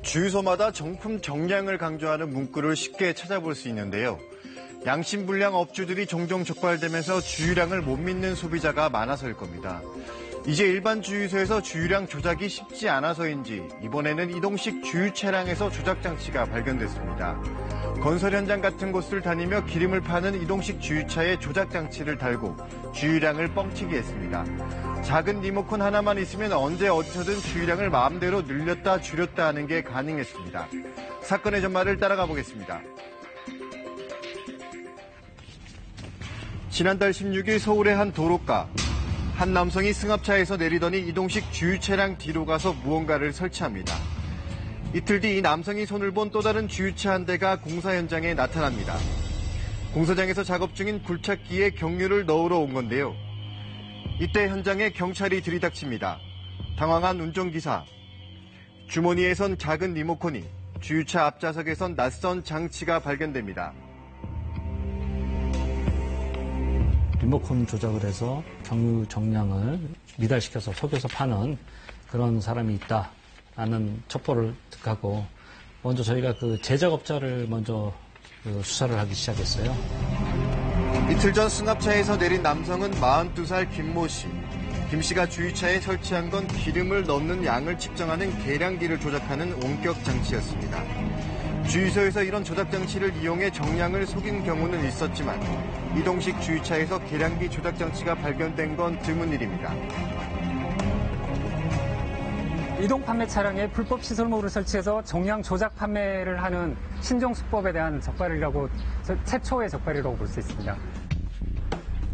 주유소마다 정품 정량을 강조하는 문구를 쉽게 찾아볼 수 있는데요. 양심불량 업주들이 종종 적발되면서 주유량을 못 믿는 소비자가 많아서일 겁니다. 이제 일반 주유소에서 주유량 조작이 쉽지 않아서인지 이번에는 이동식 주유 차량에서 조작 장치가 발견됐습니다. 건설 현장 같은 곳을 다니며 기름을 파는 이동식 주유차에 조작 장치를 달고 주유량을 뻥튀기 했습니다. 작은 리모컨 하나만 있으면 언제 어디서든 주유량을 마음대로 늘렸다 줄였다 하는 게 가능했습니다. 사건의 전말을 따라가 보겠습니다. 지난달 16일 서울의 한 도로가 한 남성이 승합차에서 내리더니 이동식 주유 차량 뒤로 가서 무언가를 설치합니다. 이틀 뒤 이 남성이 손을 본 또 다른 주유차 한 대가 공사 현장에 나타납니다. 공사장에서 작업 중인 굴착기에 경유를 넣으러 온 건데요. 이때 현장에 경찰이 들이닥칩니다. 당황한 운전기사. 주머니에선 작은 리모컨이, 주유차 앞좌석에선 낯선 장치가 발견됩니다. 리모컨 조작을 해서 경유 정량을 미달시켜서 속여서 파는 그런 사람이 있다라는 첩보를 득하고 먼저 저희가 그 제작업자를 먼저 수사를 하기 시작했어요. 이틀 전 승합차에서 내린 남성은 42살 김모 씨. 김 씨가 주유차에 설치한 건 기름을 넣는 양을 측정하는 계량기를 조작하는 원격 장치였습니다. 주유소에서 이런 조작 장치를 이용해 정량을 속인 경우는 있었지만 이동식 주유차에서 계량기 조작 장치가 발견된 건 드문 일입니다. 이동 판매 차량에 불법 시설물을 설치해서 정량 조작 판매를 하는 신종수법에 대한 적발이라고, 최초의 적발이라고 볼 수 있습니다.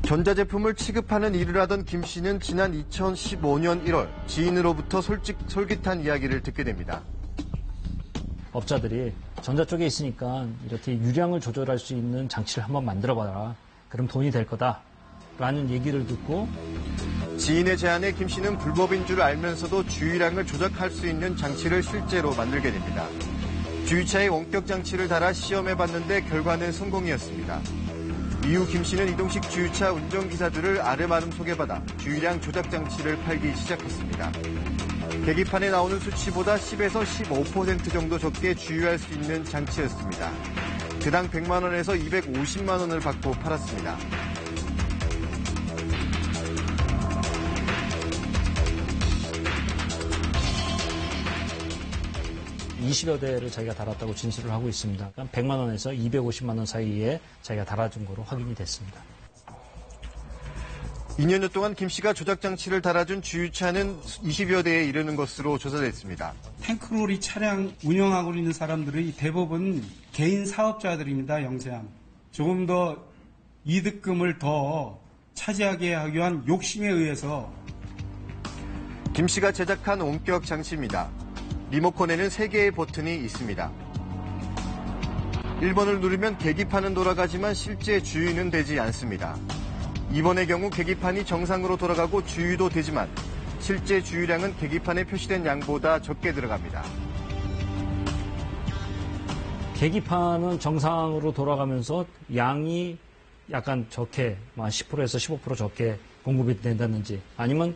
전자제품을 취급하는 일을 하던 김 씨는 지난 2015년 1월 지인으로부터 솔깃한 이야기를 듣게 됩니다. 업자들이 전자 쪽에 있으니까 이렇게 유량을 조절할 수 있는 장치를 한번 만들어봐라. 그럼 돈이 될 거다라는 얘기를 듣고 지인의 제안에 김 씨는 불법인 줄 알면서도 주유량을 조작할 수 있는 장치를 실제로 만들게 됩니다. 주유차에 원격 장치를 달아 시험해봤는데 결과는 성공이었습니다. 이후 김 씨는 이동식 주유차 운전기사들을 아름아름 소개받아 주유량 조작 장치를 팔기 시작했습니다. 계기판에 나오는 수치보다 10에서 15% 정도 적게 주유할 수 있는 장치였습니다. 그당 100만 원에서 250만 원을 받고 팔았습니다. 20여 대를 자기가 달았다고 진술을 하고 있습니다. 100만 원에서 250만 원 사이에 자기가 달아준 거로 확인이 됐습니다. 2년여 동안 김 씨가 조작 장치를 달아준 주유차는 20여 대에 이르는 것으로 조사됐습니다. 탱크로리 차량 운영하고 있는 사람들의 대부분 개인 사업자들입니다. 영세한. 조금 더 이득금을 더 차지하게 하기 위한 욕심에 의해서 김 씨가 제작한 원격 장치입니다. 리모컨에는 3개의 버튼이 있습니다. 1번을 누르면 계기판은 돌아가지만 실제 주유는 되지 않습니다. 2번의 경우 계기판이 정상으로 돌아가고 주유도 되지만 실제 주유량은 계기판에 표시된 양보다 적게 들어갑니다. 계기판은 정상으로 돌아가면서 양이 약간 적게, 10%에서 15% 적게 공급이 된다든지 아니면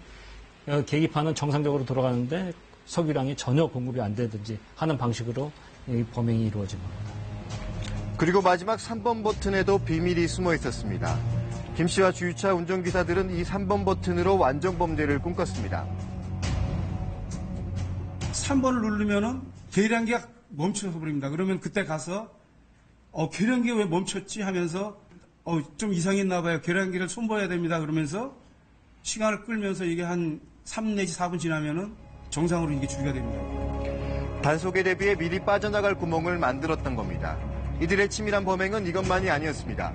계기판은 정상적으로 돌아가는데 석유량이 전혀 공급이 안 되든지 하는 방식으로 이 범행이 이루어진 겁니다. 그리고 마지막 3번 버튼에도 비밀이 숨어 있었습니다. 김 씨와 주유차 운전기사들은 이 3번 버튼으로 완전 범죄를 꿈꿨습니다. 3번을 누르면은 계량기가 멈춰서 버립니다. 그러면 그때 가서 계량기가 왜 멈췄지 하면서 좀 이상했나 봐요. 계량기를 손봐야 됩니다. 그러면서 시간을 끌면서 이게 한 3 내지 4분 지나면은 정상으로 이게 주유가 됩니다. 단속에 대비해 미리 빠져나갈 구멍을 만들었던 겁니다. 이들의 치밀한 범행은 이것만이 아니었습니다.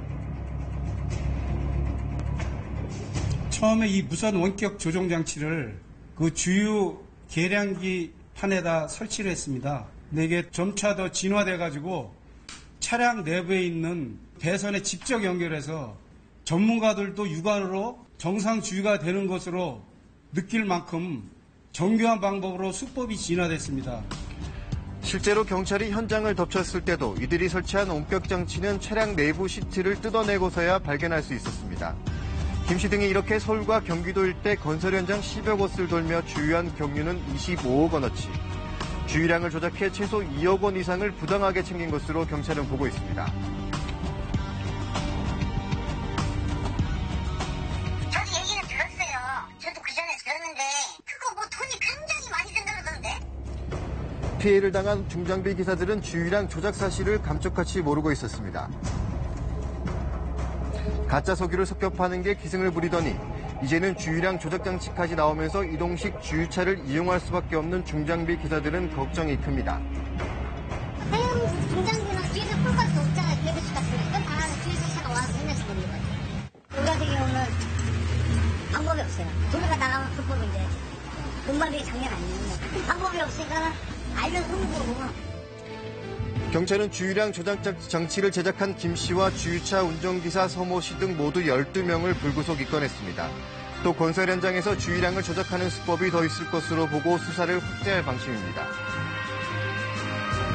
처음에 이 무선 원격 조종 장치를 그 주유 계량기 판에다 설치를 했습니다. 근데 이게 점차 더 진화돼가지고 차량 내부에 있는 배선에 직접 연결해서 전문가들도 육안으로 정상 주유가 되는 것으로 느낄 만큼 정교한 방법으로 수법이 진화됐습니다. 실제로 경찰이 현장을 덮쳤을 때도 이들이 설치한 원격 장치는 차량 내부 시트를 뜯어내고서야 발견할 수 있었습니다. 김 씨 등이 이렇게 서울과 경기도 일대 건설 현장 10여 곳을 돌며 주유한 경유는 25억 원어치. 주유량을 조작해 최소 2억 원 이상을 부당하게 챙긴 것으로 경찰은 보고 있습니다. 저도 얘기는 들었어요. 저도 그 전에 들었는데 그거 뭐 돈이 굉장히 많이 든다던데. 피해를 당한 중장비 기사들은 주유량 조작 사실을 감쪽같이 모르고 있었습니다. 가짜 석유를 섞여 파는 게 기승을 부리더니 이제는 주유량 조작 장치까지 나오면서 이동식 주유차를 이용할 수밖에 없는 중장비 기사들은 걱정이 큽니다. 하얀 중장비는 뒤에서 풀갈 수 없잖아요. 블랙박스 같은 거. 그건 다 뒤에서 차가 와서 맨날씩 되는 거예요. 우리 같은 경우는 방법이 없어요. 도로가 나가면 불법인데 금방이 장난 아니에요. 방법이 없으니까 알려주는 거고. 경찰은 주유량 조작 장치를 제작한 김 씨와 주유차 운전기사 서모 씨 등 모두 12명을 불구속 입건했습니다. 또 건설 현장에서 주유량을 조작하는 수법이 더 있을 것으로 보고 수사를 확대할 방침입니다.